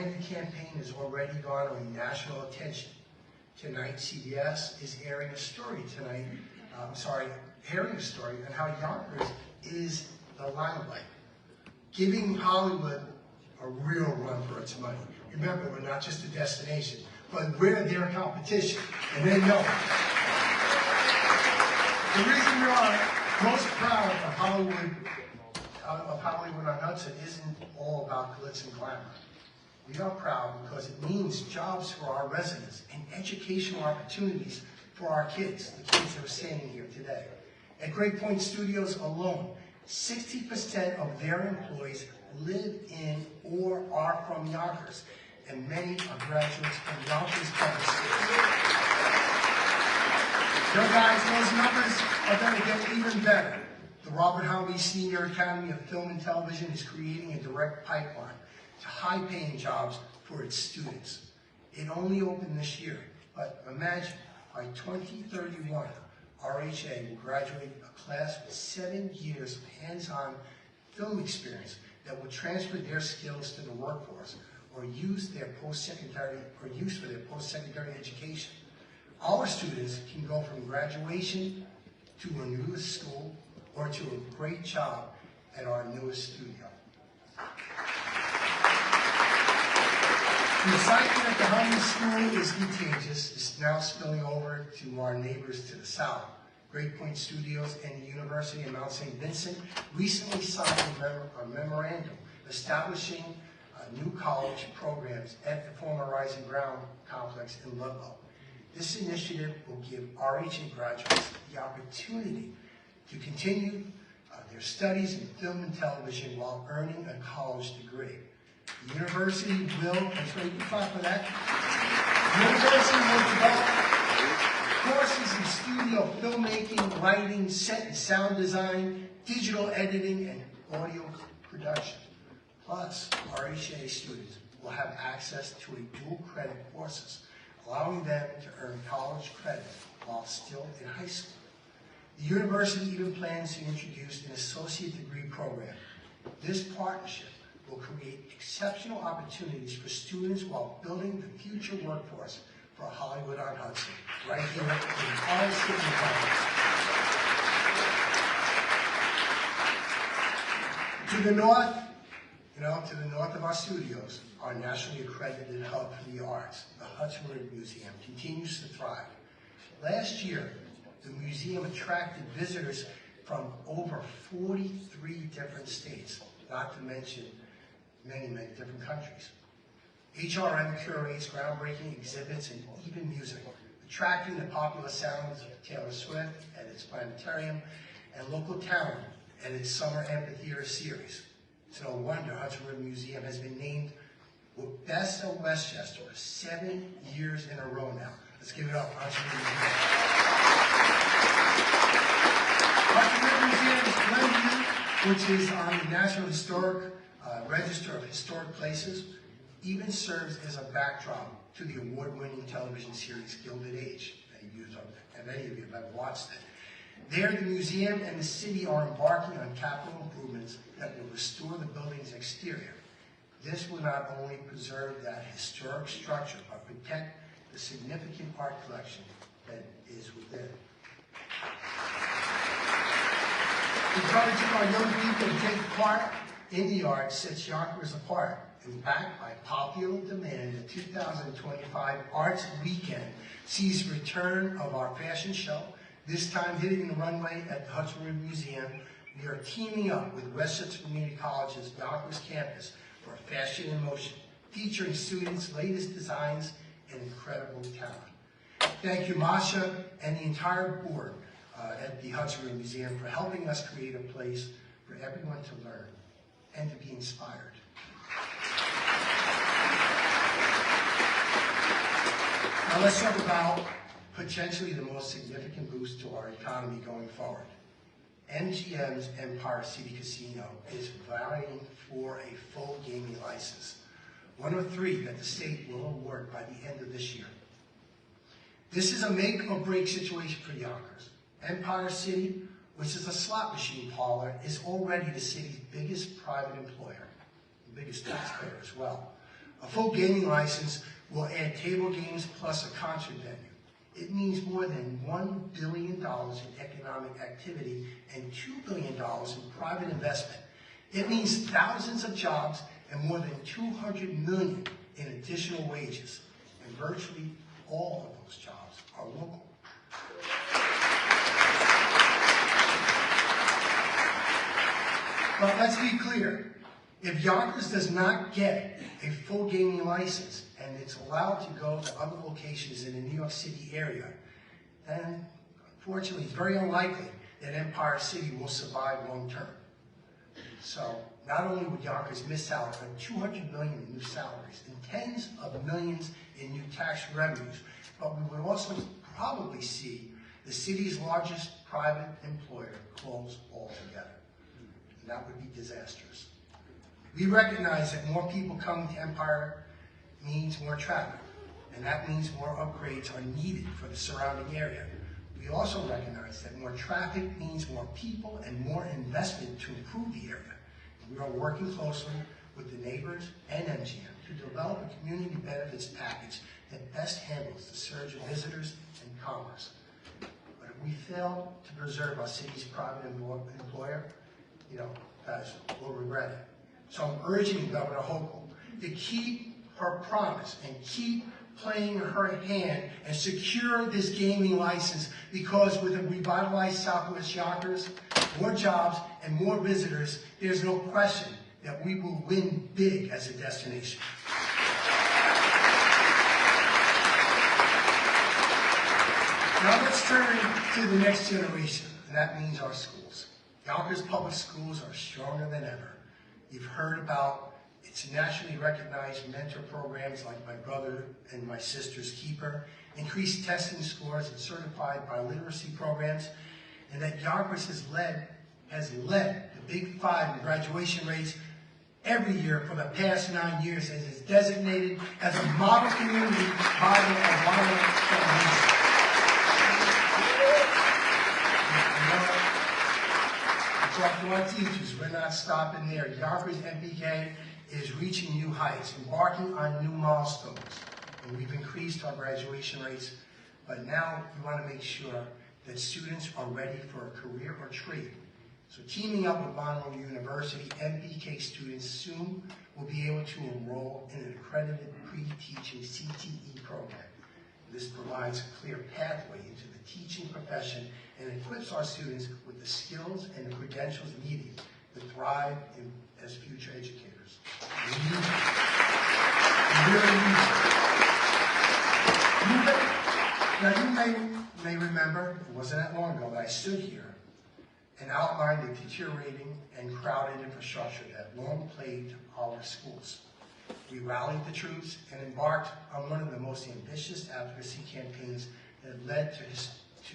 branded campaign has already garnered national attention. Tonight, CBS is airing a story on how Yonkers is the limelight, giving Hollywood a real run for its money. Remember, we're not just a destination, but we're their competition, and they know it. The reason we are most proud of Hollywood on Hudson isn't all about glitz and glamour. We are proud because it means jobs for our residents and educational opportunities for our kids, the kids that are standing here today. At Great Point Studios alone, 60% of their employees live in or are from Yonkers, and many are graduates from Yonkers public schools. Yo guys, those numbers are going to get even better. The Robert Howley Senior Academy of Film and Television is creating a direct pipeline to high-paying jobs for its students. It only opened this year, but imagine by 2031, RHA will graduate a class with 7 years of hands-on film experience that will transfer their skills to the workforce or use for their post-secondary education. Our students can go from graduation to a newest school or to a great job at our newest studio. The excitement at the Howley School is contagious. It's now spilling over to our neighbors to the south. Great Point Studios and the University of Mount St. Vincent recently signed a memorandum establishing new college programs at the former Rising Ground complex in Ludlow. This initiative will give RHA graduates the opportunity to continue their studies in film and television while earning a college degree. The university will, that's right, you clap for that. The university will develop courses in studio filmmaking, writing, set and sound design, digital editing, and audio production. Plus, RHA students will have access to a dual credit courses, allowing them to earn college credit while still in high school. The university even plans to introduce an associate degree program. This partnership will create exceptional opportunities for students while building the future workforce for Hollywood on Hudson, right here in our city of Yonkers. To the north, to the north of our studios, our nationally accredited hub for the arts, the Hudson River Museum, continues to thrive. Last year, the museum attracted visitors from over 43 different states, not to mention many, many different countries. HRM curates groundbreaking exhibits and even music, attracting the popular sounds of Taylor Swift at its planetarium and local talent at its summer amphitheater series. It's no wonder Hudson River Museum has been named Best of Westchester for 7 years in a row now. Let's give it up, Hudson River Museum. Hudson River Museum's Riverview, which is on the National Historic Register of Historic Places, even serves as a backdrop to the award-winning television series Gilded Age. And many of you have watched it. There, the museum and the city are embarking on capital improvements that will restore the building's exterior. This will not only preserve that historic structure, but protect the significant art collection that is within. Encouraging our young people to take part in the arts sets Yonkers apart. And backed by popular demand, the 2025 Arts Weekend sees return of our fashion show, this time hitting the runway at the Hudson River Museum. We are teaming up with Westchester Community College's Yonkers campus for Fashion in Motion, featuring students' latest designs and incredible talent. Thank you, Masha, and the entire board at the Hudson River Museum for helping us create a place for everyone to learn and to be inspired. Now let's talk about potentially the most significant boost to our economy going forward. MGM's Empire City Casino is vying for a full gaming license, one of 3 that the state will award by the end of this year. This is a make or break situation for Yonkers. Empire City, which is a slot machine parlor, is already the city's biggest private employer, the biggest taxpayer as well. A full gaming license will add table games plus a concert venue. It means more than $1 billion in economic activity and $2 billion in private investment. It means thousands of jobs and more than $200 million in additional wages. And virtually all of those jobs are local. But let's be clear. If Yonkers does not get a full gaming license and it's allowed to go to other locations in the New York City area, then unfortunately it's very unlikely that Empire City will survive long term. So not only would Yonkers miss out on $200 million in new salaries and tens of millions in new tax revenues, but we would also probably see the city's largest private employer close altogether. And that would be disastrous. We recognize that more people coming to Empire means more traffic, and that means more upgrades are needed for the surrounding area. We also recognize that more traffic means more people and more investment to improve the area. We are working closely with the neighbors and MGM to develop a community benefits package that best handles the surge of visitors and commerce. But if we fail to preserve our city's private employer, guys, we'll regret it. So I'm urging Governor Hochul to keep her promise and keep playing her hand and secure this gaming license, because with a revitalized Southwest Yonkers, more jobs and more visitors, there's no question that we will win big as a destination. Now let's turn to the next generation, and that means our schools. Yonkers public schools are stronger than ever. You've heard about its nationally recognized mentor programs like My Brother and My Sister's Keeper, increased testing scores and certified biliteracy programs, and that Yonkers has led the Big Five in graduation rates every year for the past 9 years, and is designated as a model community by the Obama Foundation. Talk to our teachers, we're not stopping there. Yonkers MPK is reaching new heights, embarking on new milestones. And we've increased our graduation rates, but now we want to make sure that students are ready for a career or trade. So teaming up with Monroe University, MPK students soon will be able to enroll in an accredited pre-teaching CTE program. This provides a clear pathway into the teaching profession and equips our students with the skills and the credentials needed to thrive as future educators. We need it. We really need it. Now you may remember, it wasn't that long ago that I stood here and outlined the deteriorating and crowded infrastructure that long plagued our schools. We rallied the troops and embarked on one of the most ambitious advocacy campaigns that led to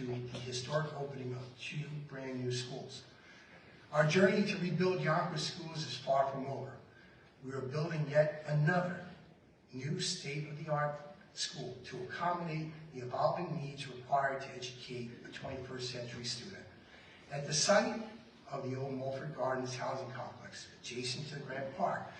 the historic opening of 2 brand new schools. Our journey to rebuild Yonkers schools is far from over. We are building yet another new state-of-the-art school to accommodate the evolving needs required to educate a 21st century student. At the site of the old Mulford Gardens housing complex, adjacent to the Grant Park,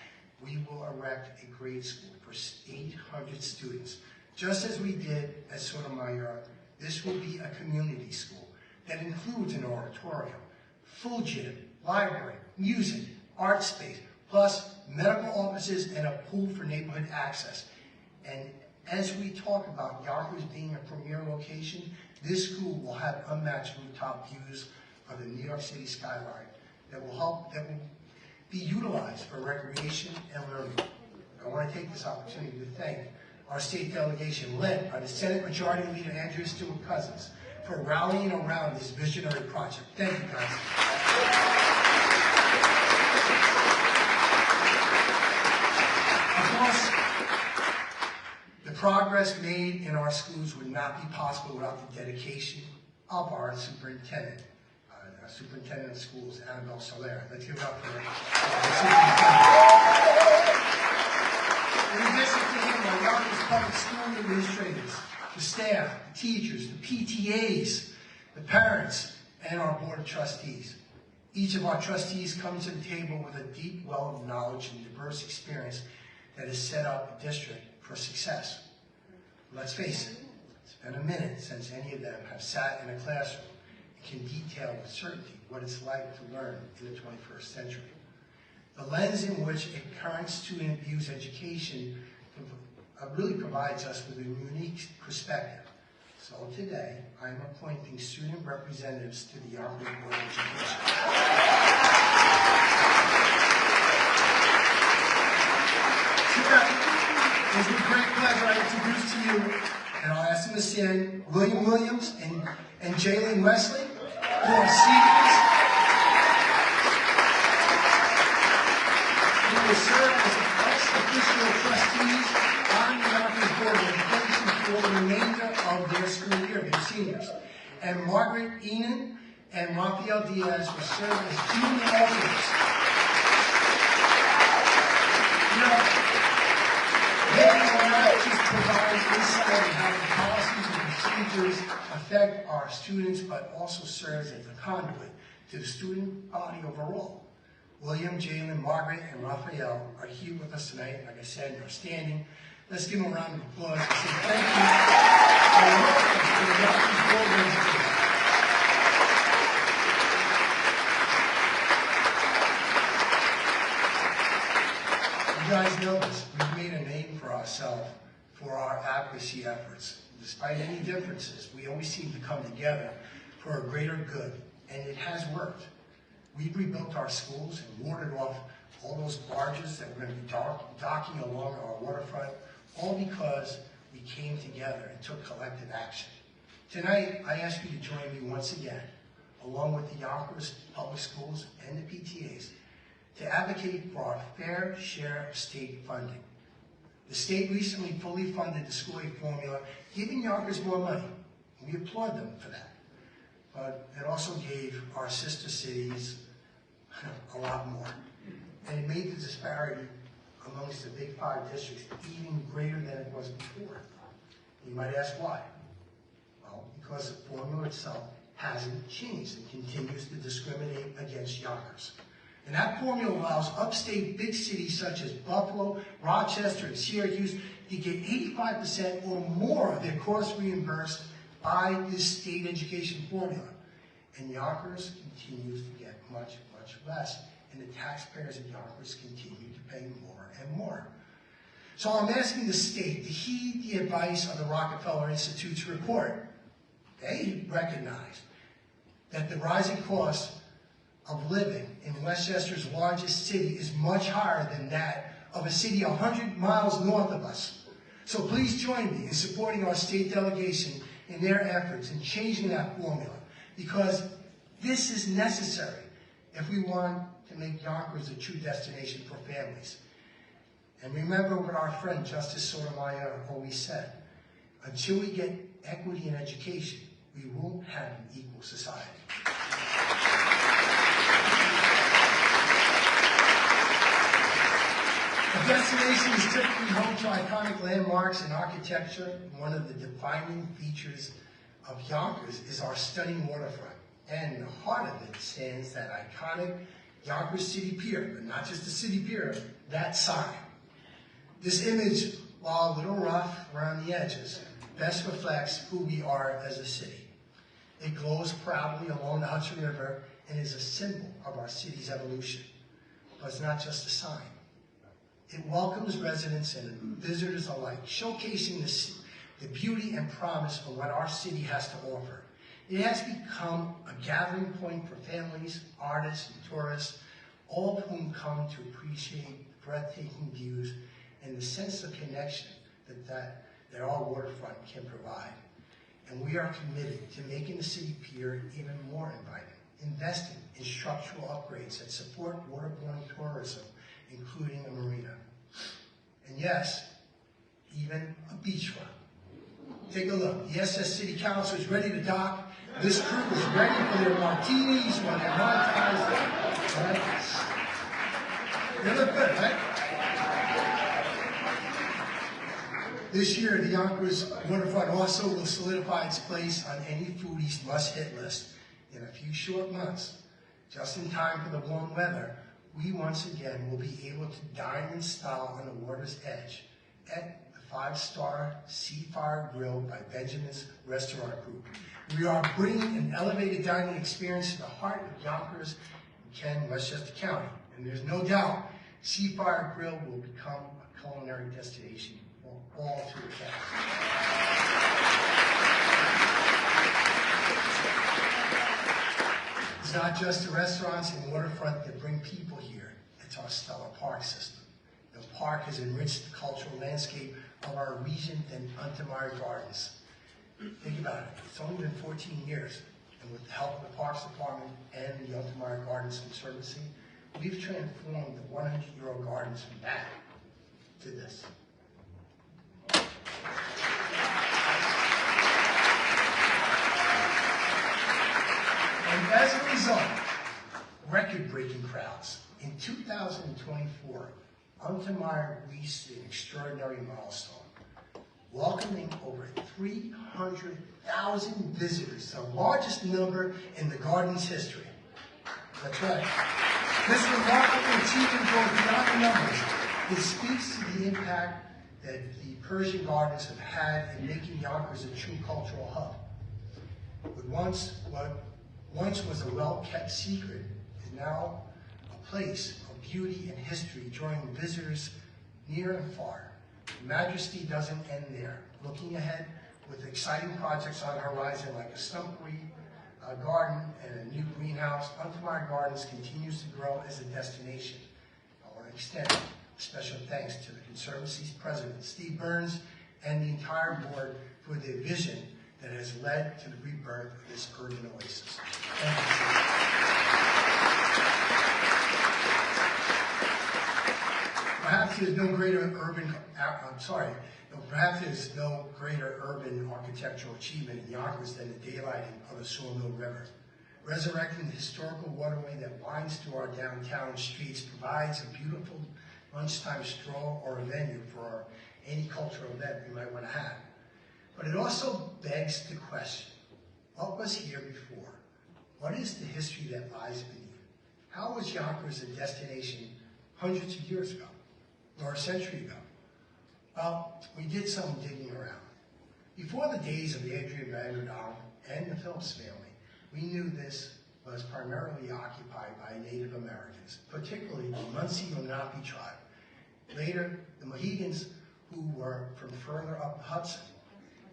we will erect a grade school for 800 students. Just as we did at Sotomayor, this will be a community school that includes an auditorium, full gym, library, music, art space, plus medical offices and a pool for neighborhood access. And as we talk about Yonkers being a premier location, this school will have unmatched rooftop views of the New York City skyline that will be utilized for recreation and learning. I want to take this opportunity to thank our state delegation led by the Senate Majority Leader Andrea Stewart Cousins for rallying around this visionary project. Thank you, guys. Of course, the progress made in our schools would not be possible without the dedication of our superintendent. Superintendent of Schools, Annabelle Soler. Let's give it up for her. In addition to him, our Yonkers public school administrators, the staff, the teachers, the PTAs, the parents, and our board of trustees. Each of our trustees comes to the table with a deep well of knowledge and diverse experience that has set up a district for success. Let's face it, it's been a minute since any of them have sat in a classroom and can detail with certainty what it's like to learn in the 21st century. The lens in which a current student views education really provides us with a unique perspective. So today, I am appointing student representatives to the Yonkers Board of Education. Tonight, it is with great pleasure I introduce to you, and I'll ask them to stand, William Williams and Jalen Wesley, who are seniors, who will serve as ex-official trustees on the Yonkers Board of Education for the remainder of their school year, their seniors. And Margaret Enan and Rafael Diaz will serve as junior alternates. You know, they will not just provide insight on how the policies and procedures affect our students, but also serves as a conduit to the student body overall. William, Jalen, Margaret, and Raphael are here with us tonight. Like I said, they're standing. Let's give them a round of applause and say thank you and welcome to the Yonkers Board of Education. You guys know this. We've made a name for ourselves for our advocacy efforts. Despite any differences, we always seem to come together for a greater good, and it has worked. We've rebuilt our schools and warded off all those barges that were going to be docking along our waterfront, all because we came together and took collective action. Tonight, I ask you to join me once again, along with the Yonkers Public Schools and the PTAs, to advocate for our fair share of state funding. The state recently fully funded the school aid formula, giving Yonkers more money. We applaud them for that. But it also gave our sister cities a lot more. And it made the disparity amongst the big five districts even greater than it was before. You might ask why? Well, because the formula itself hasn't changed and continues to discriminate against Yonkers. And that formula allows upstate big cities such as Buffalo, Rochester, and Syracuse to get 85% or more of their costs reimbursed by this state education formula. And Yonkers continues to get much, much less. And the taxpayers in Yonkers continue to pay more and more. So I'm asking the state to heed the advice of the Rockefeller Institute's report. They recognize that the rising cost of living in Westchester's largest city is much higher than that of a city 100 miles north of us. So please join me in supporting our state delegation in their efforts in changing that formula, because this is necessary if we want to make Yonkers a true destination for families. And remember what our friend Justice Sotomayor always said: until we get equity in education, we won't have an equal society. The destination is typically home to iconic landmarks and architecture. One of the defining features of Yonkers is our stunning waterfront. And in the heart of it stands that iconic Yonkers City Pier, but not just the city pier, that sign. This image, while a little rough around the edges, best reflects who we are as a city. It glows proudly along the Hudson River and is a symbol of our city's evolution. But it's not just a sign. It welcomes residents and visitors alike, showcasing the beauty and promise of what our city has to offer. It has become a gathering point for families, artists, and tourists, all of whom come to appreciate breathtaking views and the sense of connection that our waterfront can provide. And we are committed to making the city pier even more inviting, investing in structural upgrades that support waterborne tourism, including a marina. And yes, even a beachfront. Take a look. The SS City Council is ready to dock. This crew is ready for their martinis or their Mai Tais. Right? They look good, right? This year, the Yonkers waterfront also will solidify its place on any foodie's must-hit list. In a few short months, just in time for the warm weather, we once again will be able to dine in style on the water's edge at the 5-star Seafire Grill by Benjamin's Restaurant Group. We are bringing an elevated dining experience to the heart of Yonkers and Westchester County. And there's no doubt Seafire Grill will become a culinary destination for all to attend. It's not just the restaurants and waterfront that bring people here. It's our stellar park system. The park has enriched the cultural landscape of our region and Untermeyer Gardens. Think about it. It's only been 14 years, and with the help of the Parks Department and the Untermeyer Gardens Conservancy, we've transformed the 100-year-old gardens from that to this. And as a result, record-breaking crowds. In 2024, Untermeyer reached an extraordinary milestone, welcoming over 300,000 visitors, the largest number in the garden's history. That's right. This remarkable achievement goes beyond the numbers. It speaks to the impact that the Persian gardens have had in making Yonkers a true cultural hub. What once was a well-kept secret is now a place of beauty and history drawing visitors near and far. The majesty doesn't end there. Looking ahead with exciting projects on the horizon like a stump-free garden and a new greenhouse, Untermeyer Gardens continues to grow as a destination. I want to extend a special thanks to the Conservancy's president, Steve Burns, and the entire board for their vision that has led to the rebirth of this urban oasis. Thank you, sir. Perhaps there's no greater urban architectural achievement in Yonkers than the daylighting of the Sawmill River. Resurrecting the historical waterway that winds through our downtown streets provides a beautiful lunchtime stroll or a venue for any cultural event we might want to have. But it also begs the question, what was here before? What is the history that lies beneath? How was Yonkers a destination hundreds of years ago, or a century ago? Well, we did some digging around. Before the days of Adrian Van der Dahl and the Phillips family, we knew this was primarily occupied by Native Americans, particularly the Muncie Lenape tribe. Later, the Mohegans, who were from further up the Hudson,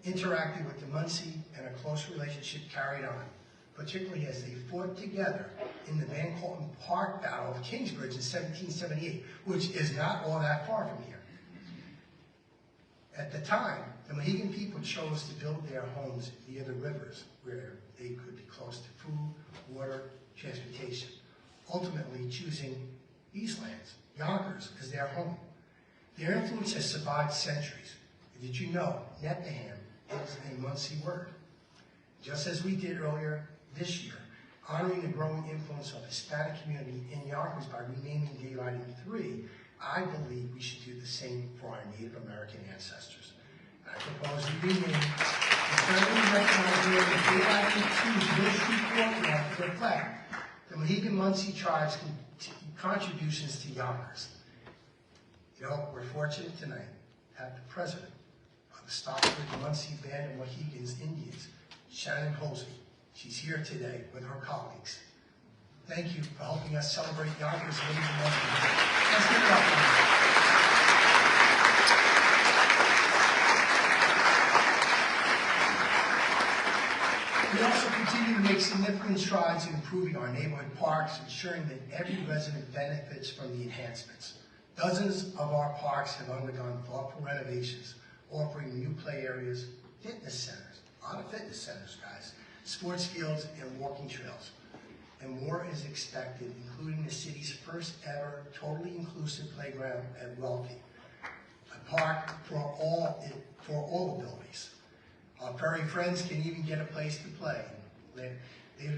interacted with the Muncie and a close relationship carried on, particularly as they fought together in the Van Cortlandt Park Battle of Kingsbridge in 1778, which is not all that far from here. At the time, the Mohegan people chose to build their homes near the rivers where they could be close to food, water, transportation, ultimately choosing these lands, Yonkers, as their home. Their influence has survived centuries. And did you know Nepaham is a Muncie word? Just as we did earlier this year, honoring the growing influence of the Hispanic community in Yonkers by renaming daylighting 3, I believe we should do the same for our Native American ancestors. I propose we rename the federally recognized area of daylighting 2's Mill Street Courtyard to reflect the Mohegan Muncie tribe's contributions to Yonkers. You know, we're fortunate tonight to have the president of the Stockbridge Muncie Band of Mohegans Indians, Shannon Hosey. She's here today with her colleagues. Thank you for helping us celebrate Yonkers Native American. Let's give it up. We also continue to make significant strides in improving our neighborhood parks, ensuring that every resident benefits from the enhancements. Dozens of our parks have undergone thoughtful renovations, offering new play areas, fitness centers, a lot of fitness centers, guys, sports fields, and walking trails. And more is expected, including the city's first ever totally inclusive playground at Wealthy, a park for all abilities. Our furry friends can even get a place to play. Later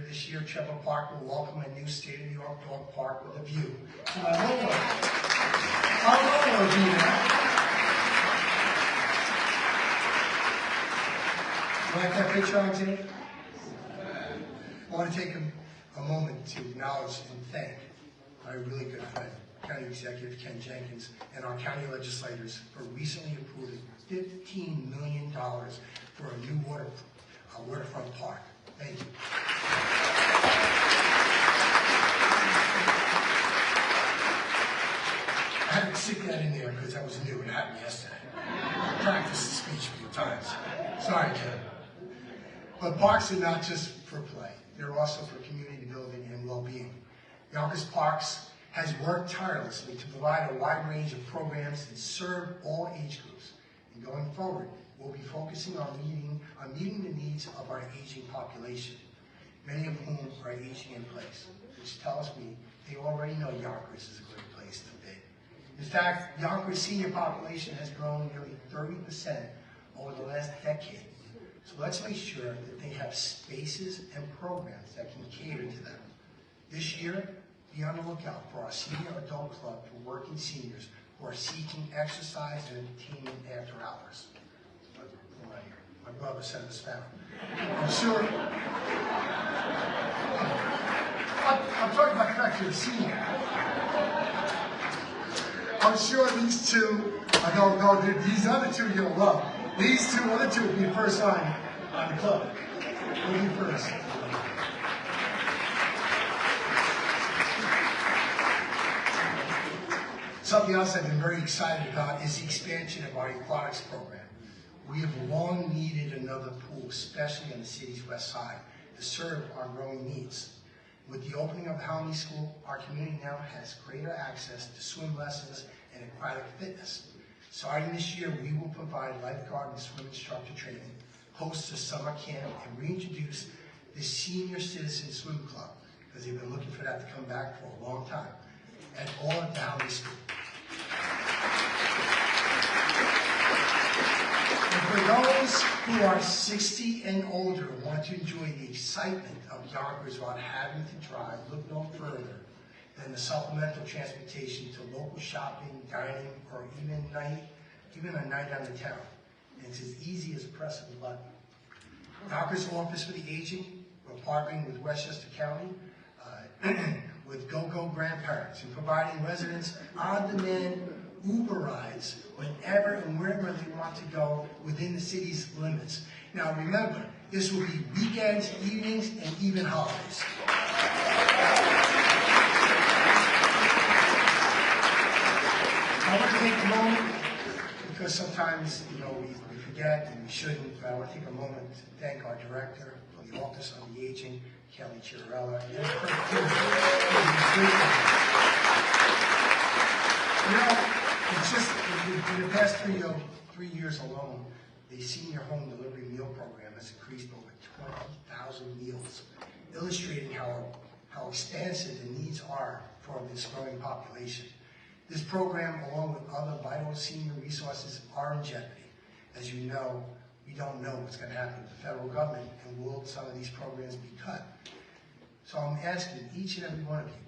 this year, Trevor Park will welcome a new state-of-the-art dog park with a view to my local. Our local will be there. You like that picture, Alexander? I want to take a moment to acknowledge and thank my really good friend, County Executive Ken Jenkins, and our county legislators for recently approving $15 million for a new waterfront park. Thank you. I had to stick that in there because that was new. It happened yesterday. I practiced the speech a few times. Sorry, Ken. But parks are not just for play. They're also for community building and well-being. Yonkers Parks has worked tirelessly to provide a wide range of programs that serve all age groups. And going forward, we'll be focusing on meeting the needs of our aging population, many of whom are aging in place, which tells me they already know Yonkers is a great place to be. In fact, Yonkers' senior population has grown nearly 30% over the last decade. So let's make sure that they have spaces and programs that can cater to them. This year, be on the lookout for our Senior Adult Club for working seniors who are seeking exercise and entertainment after hours. My brother said the Spano. I'm sure. I'm talking about back to the senior. I'm sure these two, these other two you'll love. These other two will be first on the club. We'll be first. Something else I've been very excited about is the expansion of our aquatics program. We have long needed another pool, especially on the city's west side, to serve our growing needs. With the opening of the Helmy School, our community now has greater access to swim lessons and aquatic fitness. Starting this year, we will provide lifeguard and swim instructor training, host a summer camp, and reintroduce the Senior Citizen Swim Club, because they've been looking for that to come back for a long time, at all at the Helmy School. And for those who are 60 and older and want to enjoy the excitement of Yonkers without having to drive, look no further than the supplemental transportation to local shopping, dining, or even a night on the town. And it's as easy as a press of a button. Yonkers Office for the Aging, we're partnering with Westchester County, with Go-Go Grandparents, and providing residents on-demand Uber rides whenever and wherever they want to go within the city's limits. Now remember, this will be weekends, evenings, and even holidays. I want to take a moment, because sometimes, we forget and we shouldn't, but I want to take a moment to thank our director for the Office on the Aging, Kelly Chirarella, and her it's just, in the past 3 years alone, the senior home delivery meal program has increased over 20,000 meals, illustrating how expansive the needs are for this growing population. This program, along with other vital senior resources, are in jeopardy. As you know, we don't know what's going to happen with the federal government, and will some of these programs be cut? So I'm asking each and every one of you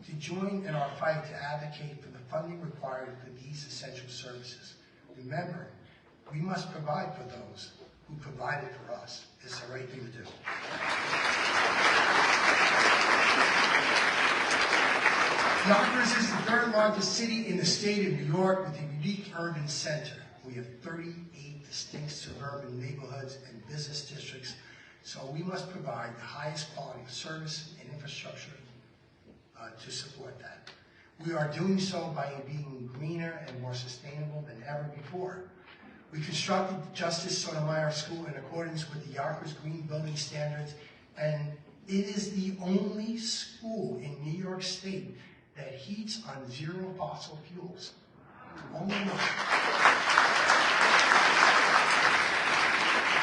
to join in our fight to advocate for the funding required for these essential services. Remember, we must provide for those who provided for us. It's the right thing to do. Yonkers is the third largest city in the state of New York with a unique urban center. We have 38 distinct suburban neighborhoods and business districts, so we must provide the highest quality of service and infrastructure to support that. We are doing so by being greener and more sustainable than ever before. We constructed Justice Sotomayor School in accordance with the Yonkers Green Building Standards, and it is the only school in New York State that heats on zero fossil fuels. Only one.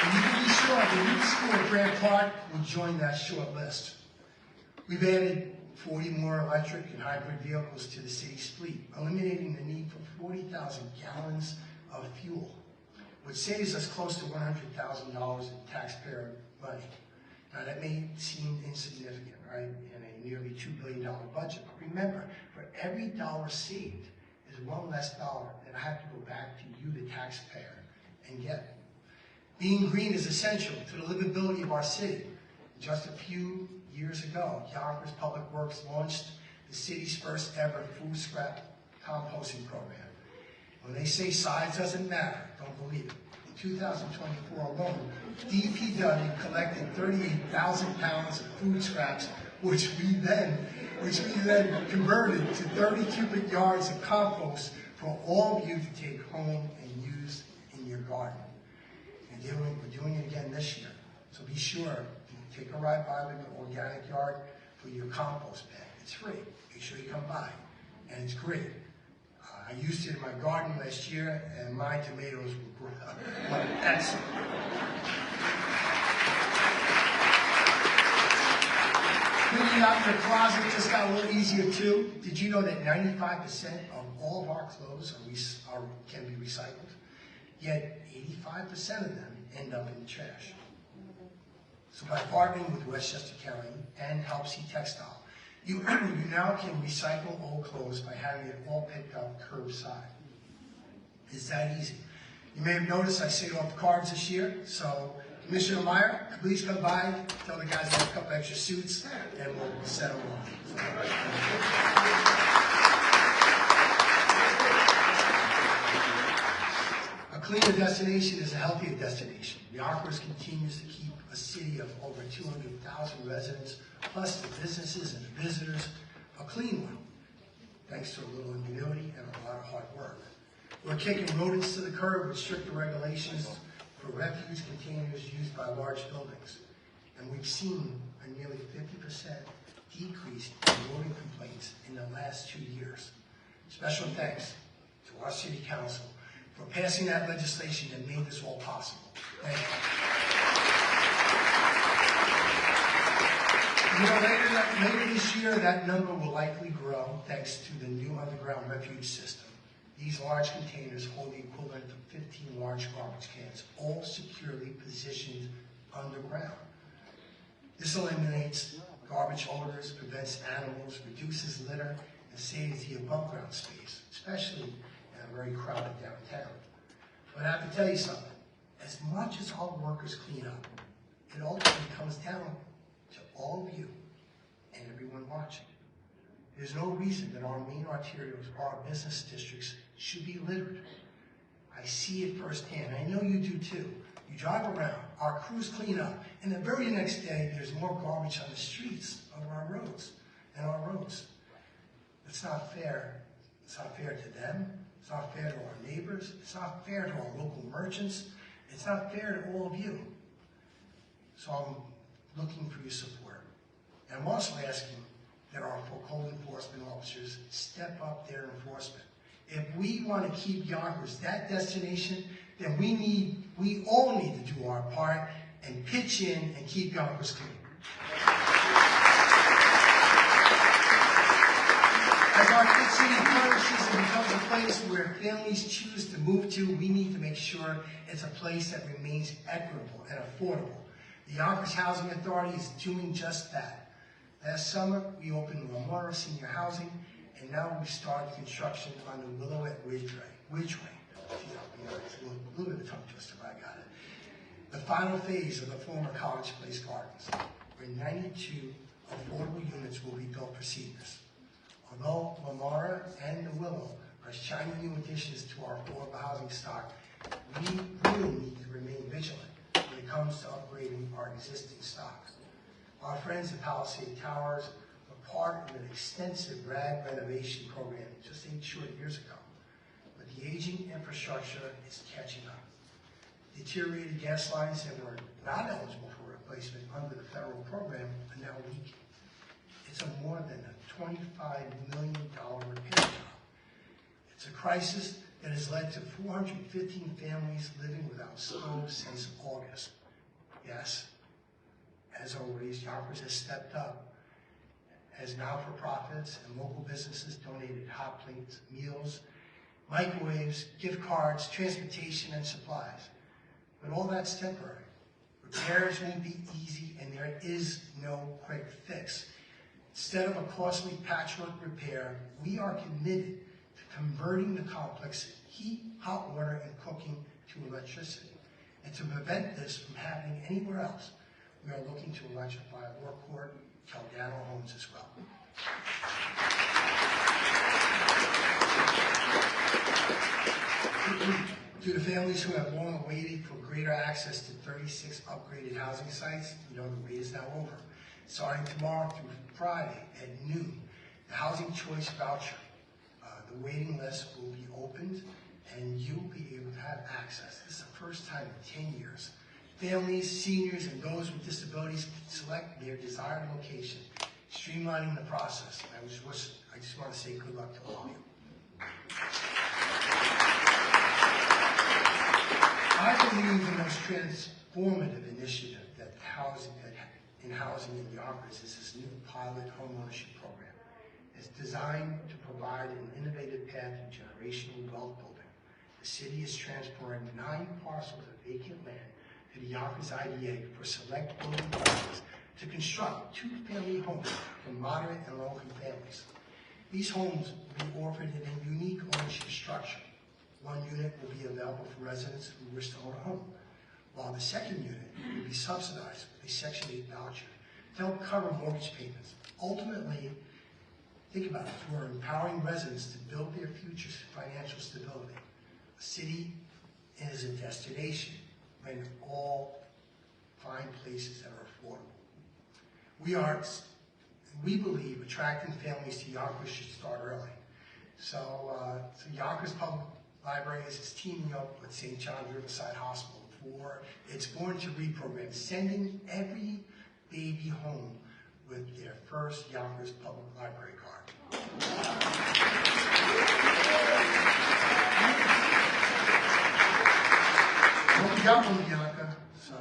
And you can be sure the new school at Grant Park will join that short list. We've added 40 more electric and hybrid vehicles to the city's fleet, eliminating the need for 40,000 gallons of fuel, which saves us close to $100,000 in taxpayer money. Now that may seem insignificant, right, in a nearly $2 billion budget. But remember, for every dollar saved is one less dollar that I have to go back to you, the taxpayer, and get. Being green is essential to the livability of our city. Just a few years ago, Yonkers Public Works launched the city's first ever food scrap composting program. When they say size doesn't matter, don't believe it. In 2024 alone, DPW collected 38,000 pounds of food scraps, which we then converted to 30 cubic yards of compost for all of you to take home and use in your garden. And we're doing it again this year. So be sure to take a ride by the organic yard for your compost bag. It's free. Make sure you come by. And it's great. I used it in my garden last year, and my tomatoes were excellent. Cleaning out your closet just got a little easier too. Did you know that 95% of all of our clothes can be recycled? Yet 85% of them end up in the trash. So by partnering with Westchester County and Help See Textile, you now can recycle old clothes by having it all picked up curbside. It's that easy. You may have noticed I saved off the cards this year, so Commissioner Meyer, please come by, tell the guys to have a couple extra suits, and we'll settle on. A cleaner destination is a healthier destination. Yonkers continues to keep a city of over 200,000 residents, plus the businesses and the visitors, a clean one, thanks to a little ingenuity and a lot of hard work. We're kicking rodents to the curb with stricter regulations for refuse containers used by large buildings. And we've seen a nearly 50% decrease in rodent complaints in the last 2 years. Special thanks to our City Council for passing that legislation that made this all possible. Thank you. You know, later this year, that number will likely grow thanks to the new underground refuge system. These large containers hold the equivalent of 15 large garbage cans, all securely positioned underground. This eliminates garbage odors, prevents animals, reduces litter, and saves the above ground space, especially in a very crowded downtown. But I have to tell you something. As much as our workers clean up, it ultimately comes down to all of you and everyone watching. There's no reason that our main arterials or our business districts should be littered. I see it firsthand. I know you do too. You drive around, our crews clean up, and the very next day there's more garbage on the streets of our roads and our roads. It's not fair. It's not fair to them. It's not fair to our neighbors. It's not fair to our local merchants. It's not fair to all of you. So I'm looking for your support. And I'm also asking that our code enforcement officers step up their enforcement. If we want to keep Yonkers that destination, then we all need to do our part and pitch in and keep Yonkers clean. As our big city flourishes and becomes a place where families choose to move to, we need to make sure it's a place that remains equitable and affordable. The Yonkers Housing Authority is doing just that. Last summer, we opened Lamora Senior Housing, and now we've started construction on the Willowette Ridgeway. It's a little bit of a tongue twister, but I got it. The final phase of the former College Place Gardens, where 92 affordable units will be built for seniors. Although Lamora and the Willow are shiny new additions to our affordable housing stock, we really need to remain vigilant when it comes to upgrading our existing stock. Our friends at Palisade Towers were part of an extensive RAG renovation program just 8 short years ago. But the aging infrastructure is catching up. Deteriorated gas lines that were not eligible for replacement under the federal program are now leaking. It's a more than a $25 million repair job. It's a crisis that has led to 415 families living without stoves since August. Yes, as always, Yonkers has stepped up as not-for-profits and local businesses donated hot plates, meals, microwaves, gift cards, transportation, and supplies. But all that's temporary. Repairs won't be easy, and there is no quick fix. Instead of a costly patchwork repair, we are committed to converting the complex heat, hot water, and cooking to electricity. And to prevent this from happening anywhere else, we are looking to electrify Warcourt, Caldano homes as well. To the families who have long waited for greater access to 36 upgraded housing sites, you know the wait is now over. Starting tomorrow through Friday at noon, the Housing Choice Voucher, the waiting list will be opened and you will be able to have access. This is the first time in 10 years. Families, seniors, and those with disabilities can select their desired location, streamlining the process. I just want to say good luck to all of you. I believe the most transformative initiative in housing in Yonkers is this new pilot homeownership program. It's designed to provide an innovative path to generational wealth building. The city is transferring 9 parcels of vacant land to the Yonkers IDA for select building partners to construct 2-family homes for moderate and low-income families. These homes will be offered in a unique ownership structure. One unit will be available for residents who wish to own a home, while the second unit will be subsidized with a Section 8 voucher to help cover mortgage payments. Ultimately, think about it, we're empowering residents to build their future's financial stability. A city is a destination when all find places that are affordable. We believe attracting families to Yonkers should start early. So Yonkers Public Library is teaming up with St. John's Riverside Hospital for its Born to Read program, sending every baby home with their first Yonkers Public Library card. Well, we got one, Bianca. So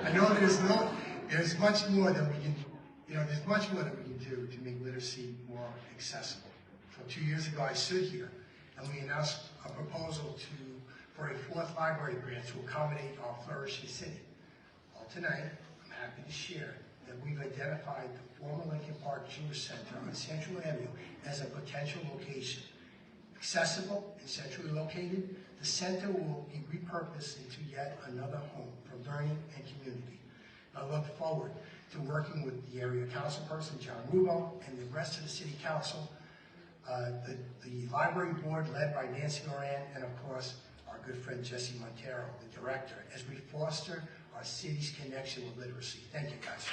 I know there's much more that we can, there's much more that we can do to make literacy more accessible. So 2 years ago, I stood here and we announced a proposal for a 4th library grant to accommodate our flourishing city. Well, tonight, I'm happy to share that we've identified the former Lincoln Park Jewish Center on Central Avenue as a potential location. Accessible and centrally located, the center will be repurposed into yet another home for learning and community. I look forward to working with the area councilperson, John Rubo, and the rest of the city council, the library board led by Nancy Moran, and of course, our good friend Jesse Montero, the director, as we foster our city's connection with literacy. Thank you, guys.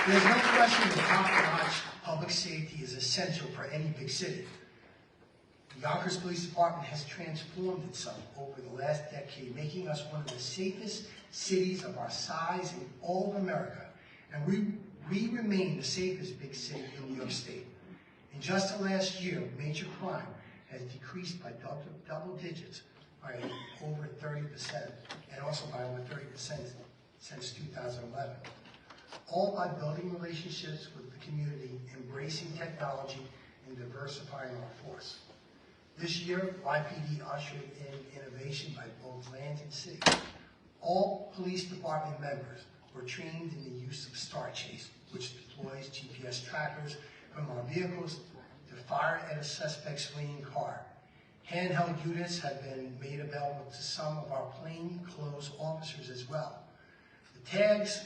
There's no question that top-notch public safety is essential for any big city. The Yonkers Police Department has transformed itself over the last decade, making us one of the safest cities of our size in all of America. And we remain the safest big city in New York State. In just the last year, major crime has decreased by double digits by over 30%, and also by over 30% since 2011. All by building relationships with the community, embracing technology, and diversifying our force. This year, YPD ushered in innovation by both land and city. All police department members were trained in the use of Star Chase, which deploys GPS trackers from our vehicles to fire at a suspect's fleeing car. Handheld units have been made available to some of our plainclothes officers as well. The tags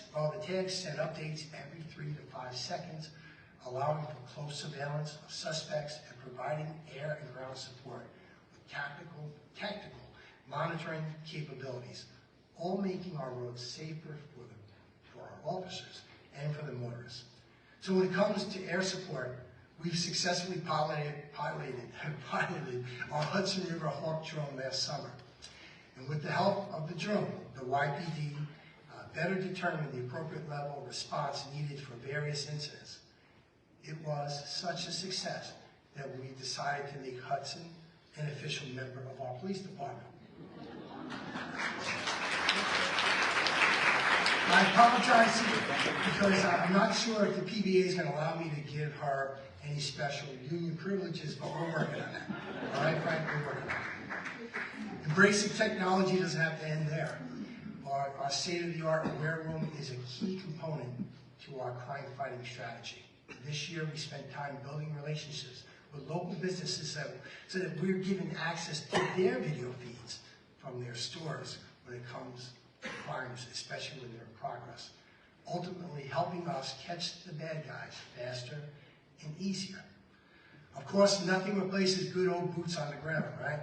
send updates every 3 to 5 seconds, allowing for close surveillance of suspects and providing air and ground support with tactical monitoring capabilities, all making our roads safer for our officers and for the motorists. So when it comes to air support, we've successfully piloted our Hudson River Hawk drone last summer. And with the help of the drone, the YPD better determined the appropriate level of response needed for various incidents. It was such a success that we decided to make Hudson an official member of our police department. I apologize because I'm not sure if the PBA is going to allow me to give her any special union privileges, but we're working on that. All right, Frank, we're working on it. Embracing technology doesn't have to end there. Our state-of-the-art aware room is a key component to our crime-fighting strategy. This year, we spent time building relationships with local businesses so that we're given access to their video feeds from their stores when it comes to crimes, especially when they're in progress, ultimately helping us catch the bad guys faster and easier. Of course, nothing replaces good old boots on the ground, right?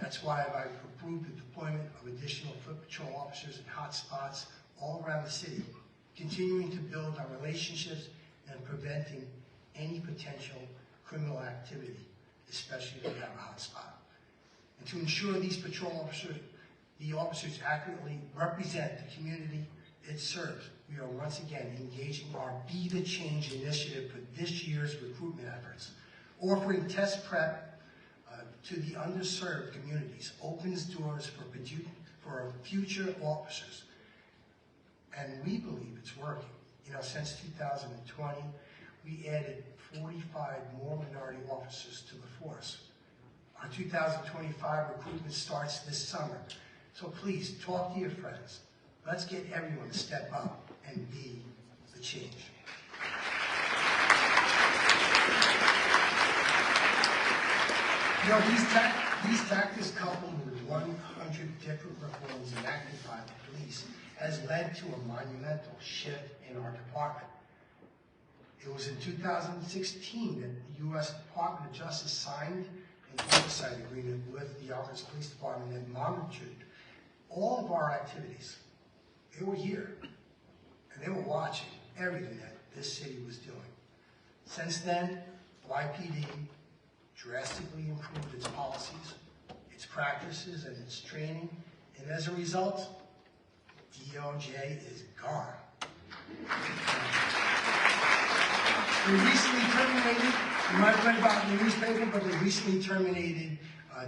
That's why I've approved the deployment of additional foot patrol officers in hot spots all around the city, continuing to build our relationships and preventing any potential criminal activity, especially if we have a hot spot. And to ensure these patrol officers, the officers accurately represent the community it serves, we are once again engaging our Be the Change initiative for this year's recruitment efforts. Offering test prep to the underserved communities opens doors for future officers. And we believe it's working. You know, since 2020, we added 45 more minority officers to the force. Our 2025 recruitment starts this summer. So please, talk to your friends. Let's get everyone to step up and be the change. You know, these tactics coupled with 100 different reforms enacted by the police has led to a monumental shift in our department. It was in 2016 that the U.S. Department of Justice signed an oversight agreement with the Yonkers Police Department that monitored all of our activities. They were here, and they were watching everything that this city was doing. Since then, YPD drastically improved its policies, its practices, and its training, and as a result, DOJ is gone. They recently terminated, you might have read about it in the newspaper, but they recently terminated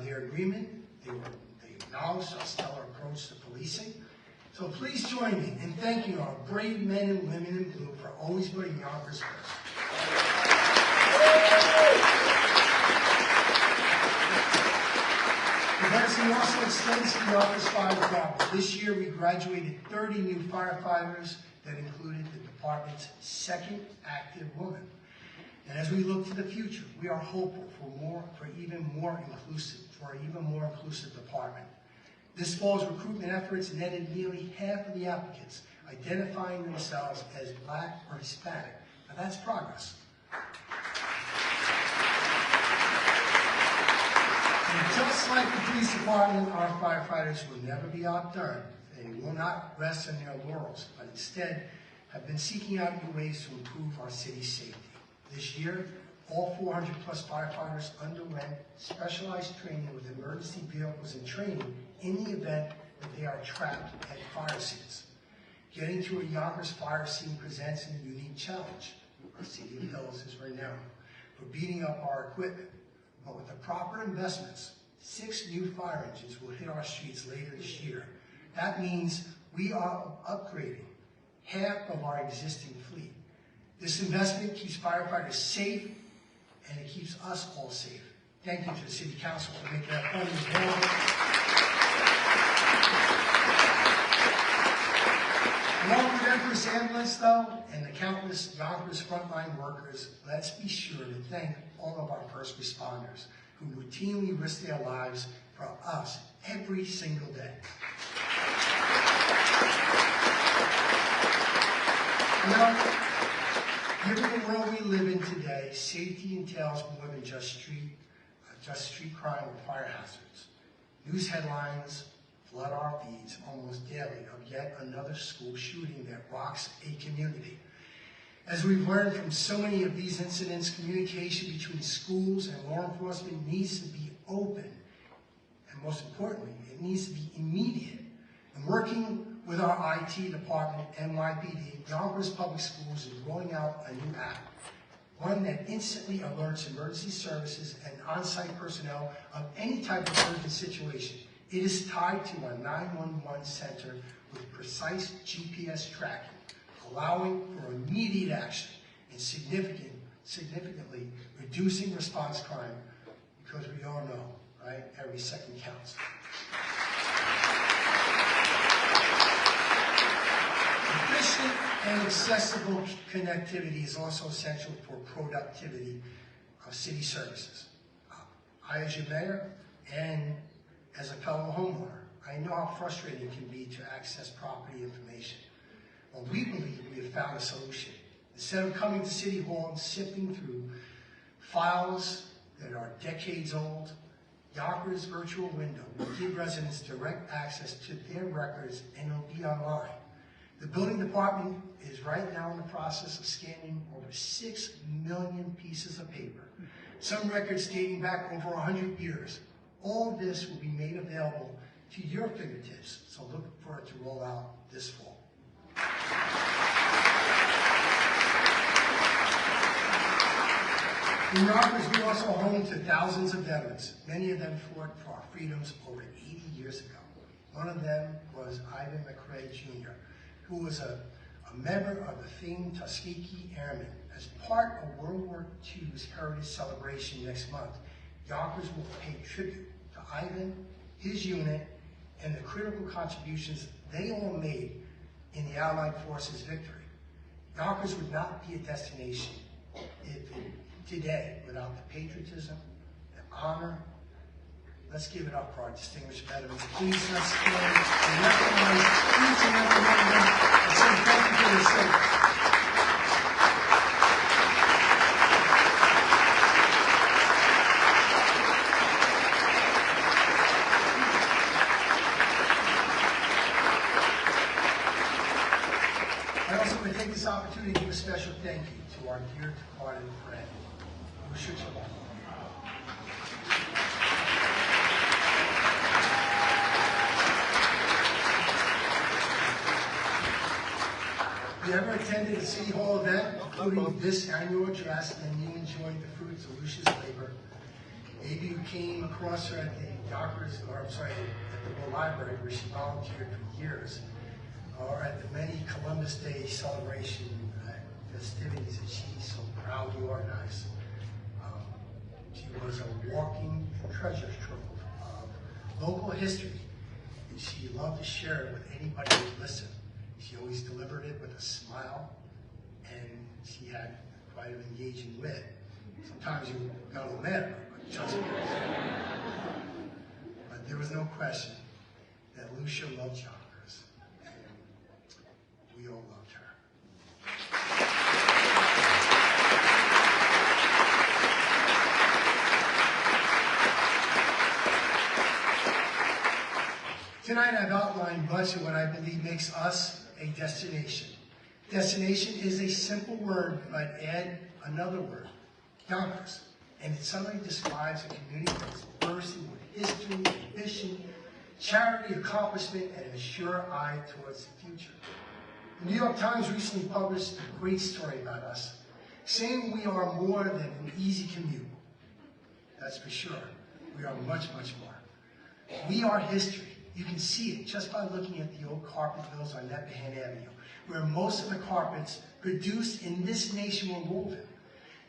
their agreement. They acknowledged our stellar approach to policing. So please join me in thanking our brave men and women in blue for always putting Yonkers first. The blessing also extends to the Yonkers Fire Department. This year we graduated 30 new firefighters that included the department's second active woman. And as we look to the future, we are hopeful for an even more inclusive department. This fall's recruitment efforts netted nearly half of the applicants identifying themselves as Black or Hispanic. Now that's progress. And just like the police department, our firefighters will never be outdone. They will not rest on their laurels, but instead have been seeking out new ways to improve our city's safety. This year, all 400 plus firefighters underwent specialized training with emergency vehicles and training in the event that they are trapped at fire scenes. Getting to a Yonkers fire scene presents a unique challenge. Our City of Hills is renowned for beating up our equipment, but with the proper investments, 6 new fire engines will hit our streets later this year. That means we are upgrading half of our existing fleet. This investment keeps firefighters safe, and it keeps us all safe. Thank you to the City Council for making that funding available. Along with Empress Ambulance, though, and the countless Yonkers frontline workers, let's be sure to thank all of our first responders who routinely risk their lives for us every single day. You know, given the world we live in today, safety entails more than just street crime or fire hazards. News headlines flood our feeds almost daily of yet another school shooting that rocks a community. As we've learned from so many of these incidents, communication between schools and law enforcement needs to be open, and most importantly, it needs to be immediate. And working with our IT department, NYPD, Yonkers Public Schools is rolling out a new app, one that instantly alerts emergency services and on-site personnel of any type of urgent situation. It is tied to a 911 center with precise GPS tracking, allowing for immediate action and significantly reducing response crime, because we all know, right, every second counts. Efficient and accessible connectivity is also essential for productivity of city services. I, as your mayor, and as a fellow homeowner, I know how frustrating it can be to access property information. Well, we believe we have found a solution. Instead of coming to City Hall and sifting through files that are decades old. Yonkers Virtual Window will give residents direct access to their records, and it'll be online. The building department is right now in the process of scanning over 6 million pieces of paper, some records dating back over 100 years. All of this will be made available to your fingertips, so look for it to roll out this fall. In Yonkers, we also home to thousands of veterans. Many of them fought for our freedoms over 80 years ago. One of them was Ivan McCrae Jr., who was a member of the famed Tuskegee Airmen. As part of World War II's Heritage Celebration next month, Yonkers will pay tribute to Ivan, his unit, and the critical contributions they all made in the Allied forces' victory. Yonkers would not be a destination today without the patriotism, the honor. Let's give it up for our distinguished veterans. Please let's stand and recognize each and every one of them and say thank you for their service. I also want to take this opportunity to give a special thank you to our dear departed friend, Lou Schuchel. If you ever attended a City Hall event, including this annual address, and you enjoyed the fruits of Lucia's labor, maybe you came across her at the Yonkers, or I'm sorry, at the library where she volunteered for years, or at the many Columbus Day celebration festivities that she so proudly organized. She was a walking treasure trove of local history, and she loved to share it with anybody who would listen. She always delivered it with a smile, and she had quite an engaging wit. Sometimes you got a little mad at her, but trust me. But there was no question that Lucia loved Yonkers, and we all loved her. Tonight I've outlined much of what I believe makes us a destination. Destination is a simple word, but add another word, Yonkers, and it suddenly describes a community that's bursting with history, ambition, charity, accomplishment, and a sure eye towards the future. The New York Times recently published a great story about us, saying we are more than an easy commute. That's for sure. We are much, much more. We are history. You can see it just by looking at the old carpet mills on Neppahan Avenue, where most of the carpets produced in this nation were woven.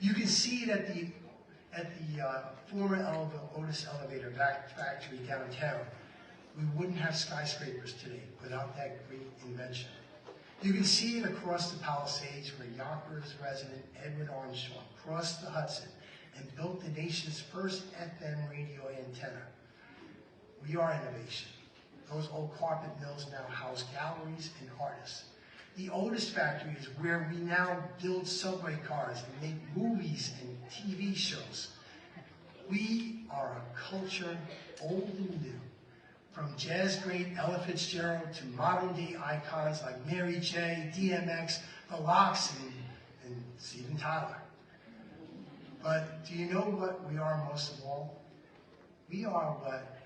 You can see it at the former Otis Elevator factory downtown. We wouldn't have skyscrapers today without that great invention. You can see it across the Palisades, where Yonkers resident Edward Armstrong crossed the Hudson and built the nation's first FM radio antenna. We are innovation. Those old carpet mills now house galleries and artists. The Otis factory is where we now build subway cars and make movies and TV shows. We are a culture old and new, from jazz great Ella Fitzgerald to modern day icons like Mary J., DMX, The Lox, and Steven Tyler. But do you know what we are most of all? We are what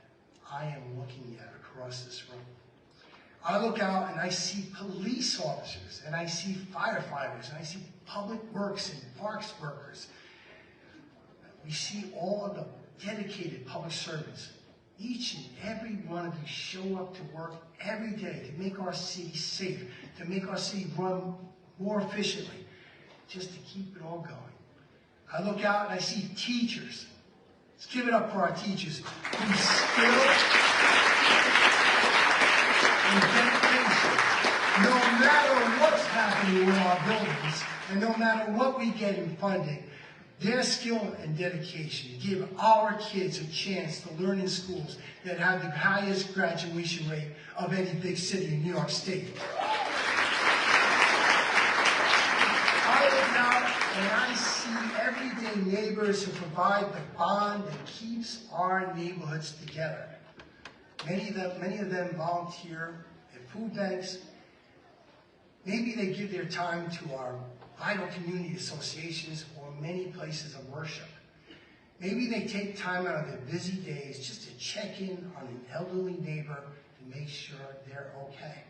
I am looking at across this room. I look out and I see police officers, and I see firefighters, and I see public works and parks workers. We see all of the dedicated public servants. Each and every one of you show up to work every day to make our city safe, to make our city run more efficiently, just to keep it all going. I look out and I see teachers. Let's give it up for our teachers whose skill and dedication, no matter what's happening in our buildings, and no matter what we get in funding, their skill and dedication give our kids a chance to learn in schools that have the highest graduation rate of any big city in New York State. I look out And I see everyday neighbors who provide the bond that keeps our neighborhoods together. Many of them volunteer at food banks. Maybe they give their time to our vital community associations or many places of worship. Maybe they take time out of their busy days just to check in on an elderly neighbor to make sure they're okay.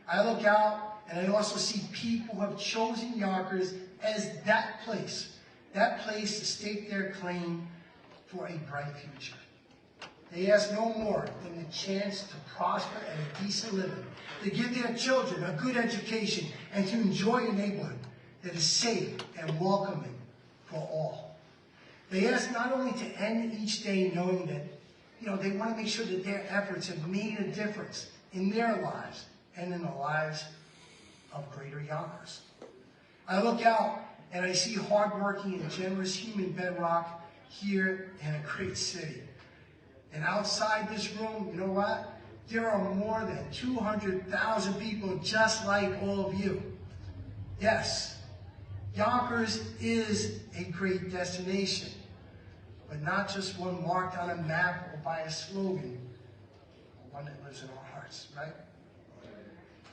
I look out and I also see people who have chosen Yonkers as that place to stake their claim for a bright future. They ask no more than the chance to prosper and a decent living, to give their children a good education, and to enjoy a neighborhood that is safe and welcoming for all. They ask not only to end each day knowing that, they want to make sure that their efforts have made a difference in their lives and in the lives of greater Yonkers. I look out and I see hardworking and generous human bedrock here in a great city. And outside this room, you know what? There are more than 200,000 people just like all of you. Yes, Yonkers is a great destination, but not just one marked on a map or by a slogan, but one that lives in our hearts, right?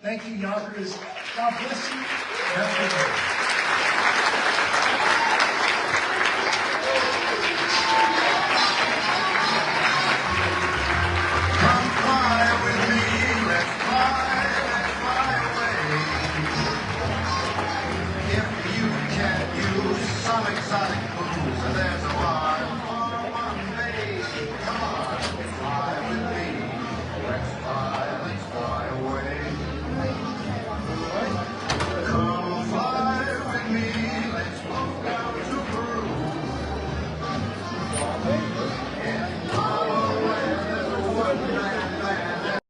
Thank you, Yonkers. God bless you. Have a good day.